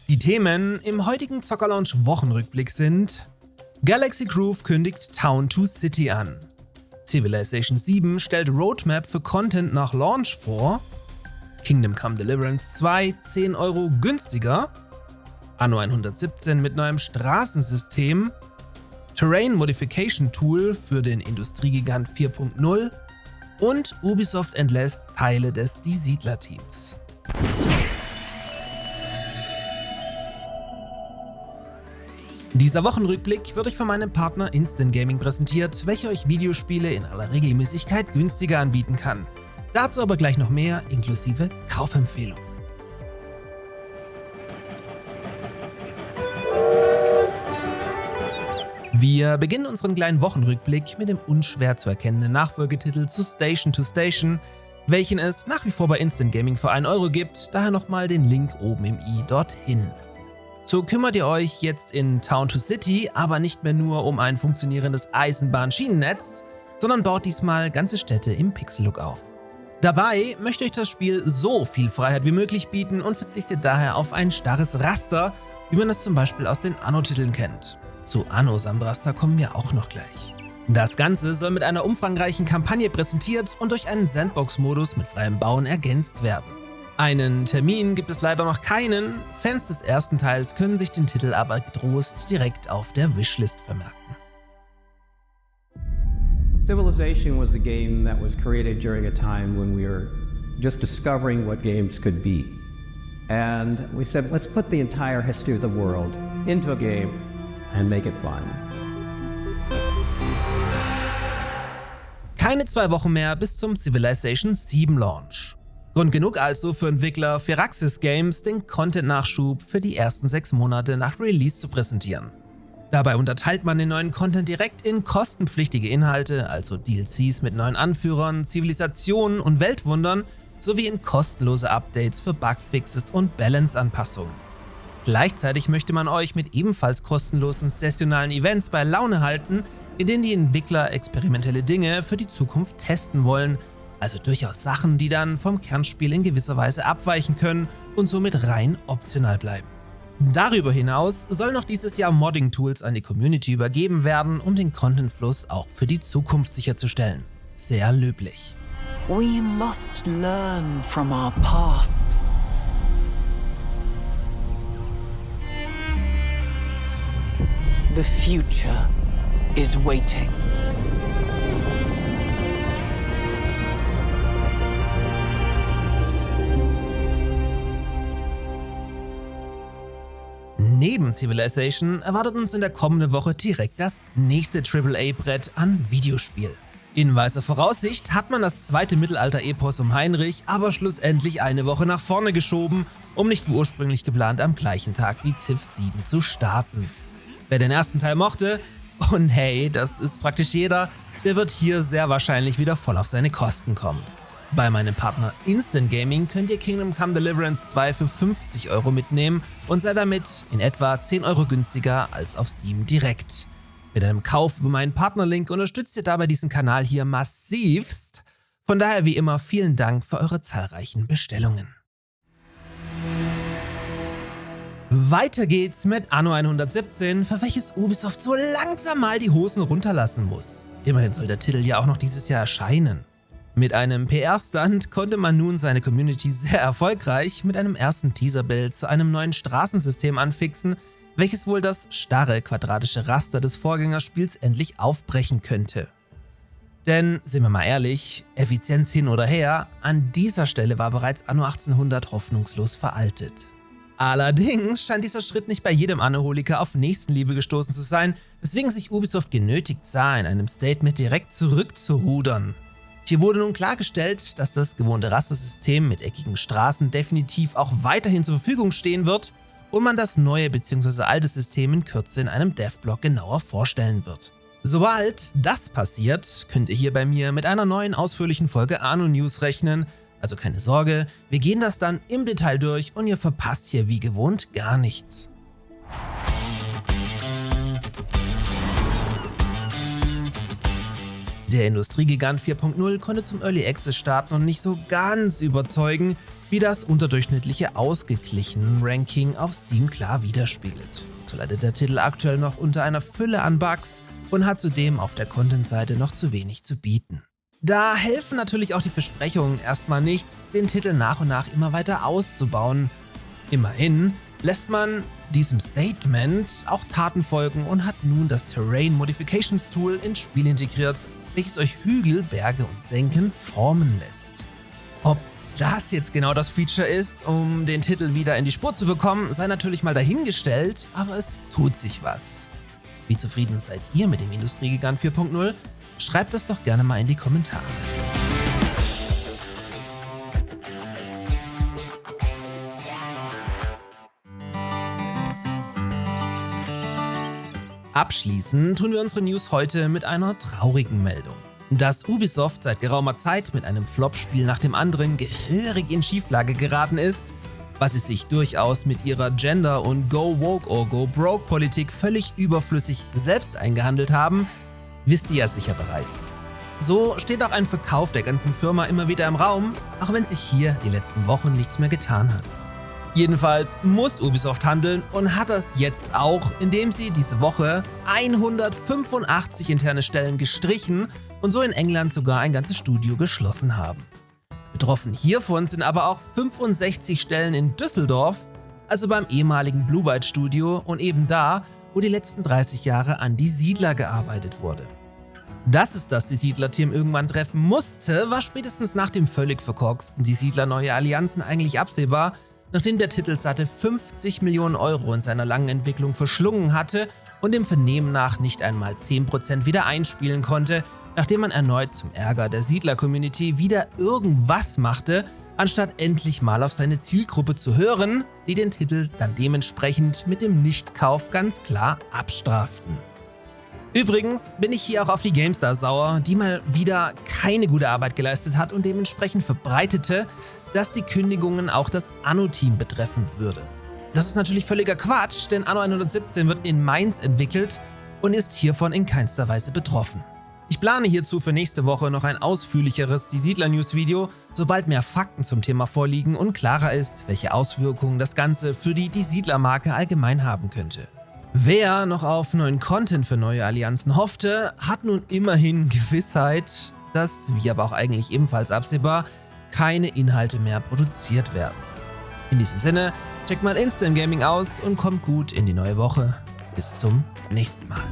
Die Themen im heutigen Zocker-Lounge Wochenrückblick sind: Galaxy Groove kündigt Town to City an, Civilization 7 stellt Roadmap für Content nach Launch vor, Kingdom Come Deliverance 2 10 € günstiger, Anno 117 mit neuem Straßensystem, Terrain Modification Tool für den Industriegigant 4.0 und Ubisoft entlässt Teile des Die Siedler-Teams. Dieser Wochenrückblick wird euch von meinem Partner Instant Gaming präsentiert, welcher euch Videospiele in aller Regelmäßigkeit günstiger anbieten kann. Dazu aber gleich noch mehr, inklusive Kaufempfehlung. Wir beginnen unseren kleinen Wochenrückblick mit dem unschwer zu erkennenden Nachfolgetitel zu Station, welchen es nach wie vor bei Instant Gaming für 1 € gibt, daher nochmal den Link oben im i dorthin. So kümmert ihr euch jetzt in Town to City aber nicht mehr nur um ein funktionierendes Eisenbahnschienennetz, sondern baut diesmal ganze Städte im Pixel-Look auf. Dabei möchte euch das Spiel so viel Freiheit wie möglich bieten und verzichtet daher auf ein starres Raster, wie man es zum Beispiel aus den Anno-Titeln kennt. Zu Annos am Raster kommen wir auch noch gleich. Das Ganze soll mit einer umfangreichen Kampagne präsentiert und durch einen Sandbox-Modus mit freiem Bauen ergänzt werden. Einen Termin gibt es leider noch keinen, Fans des ersten Teils können sich den Titel aber getrost direkt auf der Wishlist vermerken. Civilization was a game that was created during a time when we were just discovering what games could be. And we said, let's put the entire history of the world into a game and make it fun. Keine 2 Wochen mehr bis zum Civilization 7 Launch. Grund genug also für Entwickler Firaxis Games, den Content-Nachschub für die ersten 6 Monate nach Release zu präsentieren. Dabei unterteilt man den neuen Content direkt in kostenpflichtige Inhalte, also DLCs mit neuen Anführern, Zivilisationen und Weltwundern, sowie in kostenlose Updates für Bugfixes und Balance-Anpassungen. Gleichzeitig möchte man euch mit ebenfalls kostenlosen sessionalen Events bei Laune halten, in denen die Entwickler experimentelle Dinge für die Zukunft testen wollen, also durchaus Sachen, die dann vom Kernspiel in gewisser Weise abweichen können und somit rein optional bleiben. Darüber hinaus sollen noch dieses Jahr Modding-Tools an die Community übergeben werden, um den Contentfluss auch für die Zukunft sicherzustellen. Sehr löblich. We must learn from our past. The future is waiting. Neben Civilization erwartet uns in der kommenden Woche direkt das nächste AAA-Brett an Videospiel. In weißer Voraussicht hat man das zweite Mittelalter-Epos um Heinrich aber schlussendlich eine Woche nach vorne geschoben, um nicht wie ursprünglich geplant am gleichen Tag wie Civ 7 zu starten. Wer den ersten Teil mochte, und hey, das ist praktisch jeder, der wird hier sehr wahrscheinlich wieder voll auf seine Kosten kommen. Bei meinem Partner Instant Gaming könnt ihr Kingdom Come Deliverance 2 für 50 € mitnehmen und seid damit in etwa 10 € günstiger als auf Steam direkt. Mit einem Kauf über meinen Partnerlink unterstützt ihr dabei diesen Kanal hier massivst. Von daher wie immer vielen Dank für eure zahlreichen Bestellungen. Weiter geht's mit Anno 117, für welches Ubisoft so langsam mal die Hosen runterlassen muss. Immerhin soll der Titel ja auch noch dieses Jahr erscheinen. Mit einem PR-Stunt konnte man nun seine Community sehr erfolgreich mit einem ersten Teaserbild zu einem neuen Straßensystem anfixen, welches wohl das starre quadratische Raster des Vorgängerspiels endlich aufbrechen könnte. Denn, sind wir mal ehrlich, Effizienz hin oder her, an dieser Stelle war bereits Anno 1800 hoffnungslos veraltet. Allerdings scheint dieser Schritt nicht bei jedem Anno-Holiker auf Nächstenliebe gestoßen zu sein, weswegen sich Ubisoft genötigt sah, in einem Statement direkt zurückzurudern. Hier wurde nun klargestellt, dass das gewohnte Rastersystem mit eckigen Straßen definitiv auch weiterhin zur Verfügung stehen wird und man das neue bzw. alte System in Kürze in einem Devblog genauer vorstellen wird. Sobald das passiert, könnt ihr hier bei mir mit einer neuen ausführlichen Folge Anno News rechnen, also keine Sorge, wir gehen das dann im Detail durch und ihr verpasst hier wie gewohnt gar nichts. Der Industriegigant 4.0 konnte zum Early Access starten und nicht so ganz überzeugen, wie das unterdurchschnittliche ausgeglichene Ranking auf Steam klar widerspiegelt. So leidet der Titel aktuell noch unter einer Fülle an Bugs und hat zudem auf der Content-Seite noch zu wenig zu bieten. Da helfen natürlich auch die Versprechungen erstmal nichts, den Titel nach und nach immer weiter auszubauen. Immerhin lässt man diesem Statement auch Taten folgen und hat nun das Terrain Modifications Tool ins Spiel integriert, welches euch Hügel, Berge und Senken formen lässt. Ob das jetzt genau das Feature ist, um den Titel wieder in die Spur zu bekommen, sei natürlich mal dahingestellt, aber es tut sich was. Wie zufrieden seid ihr mit dem Industriegigant 4.0? Schreibt es doch gerne mal in die Kommentare. Abschließen tun wir unsere News heute mit einer traurigen Meldung. Dass Ubisoft seit geraumer Zeit mit einem Flop-Spiel nach dem anderen gehörig in Schieflage geraten ist, was sie sich durchaus mit ihrer Gender- und Go-Woke-or-Go-Broke-Politik völlig überflüssig selbst eingehandelt haben, wisst ihr ja sicher bereits. So steht auch ein Verkauf der ganzen Firma immer wieder im Raum, auch wenn sich hier die letzten Wochen nichts mehr getan hat. Jedenfalls muss Ubisoft handeln und hat das jetzt auch, indem sie diese Woche 185 interne Stellen gestrichen und so in England sogar ein ganzes Studio geschlossen haben. Betroffen hiervon sind aber auch 65 Stellen in Düsseldorf, also beim ehemaligen Blue Byte Studio und eben da, wo die letzten 30 Jahre an Die Siedler gearbeitet wurde. Dass es das Die Siedler-Team irgendwann treffen musste, war spätestens nach dem völlig verkorksten Die Siedler Neue Allianzen eigentlich absehbar, nachdem der Titel satte 50 Millionen Euro in seiner langen Entwicklung verschlungen hatte und dem Vernehmen nach nicht einmal 10% wieder einspielen konnte, nachdem man erneut zum Ärger der Siedler-Community wieder irgendwas machte, anstatt endlich mal auf seine Zielgruppe zu hören, die den Titel dann dementsprechend mit dem Nichtkauf ganz klar abstraften. Übrigens bin ich hier auch auf die GameStar sauer, die mal wieder keine gute Arbeit geleistet hat und dementsprechend verbreitete, dass die Kündigungen auch das Anno-Team betreffen würde. Das ist natürlich völliger Quatsch, denn Anno 117 wird in Mainz entwickelt und ist hiervon in keinster Weise betroffen. Ich plane hierzu für nächste Woche noch ein ausführlicheres Die Siedler-News-Video, sobald mehr Fakten zum Thema vorliegen und klarer ist, welche Auswirkungen das Ganze für die Siedler-Marke allgemein haben könnte. Wer noch auf neuen Content für neue Allianzen hoffte, hat nun immerhin Gewissheit, dass, wie aber auch eigentlich ebenfalls absehbar, keine Inhalte mehr produziert werden. In diesem Sinne, checkt mal Instant Gaming aus und kommt gut in die neue Woche. Bis zum nächsten Mal.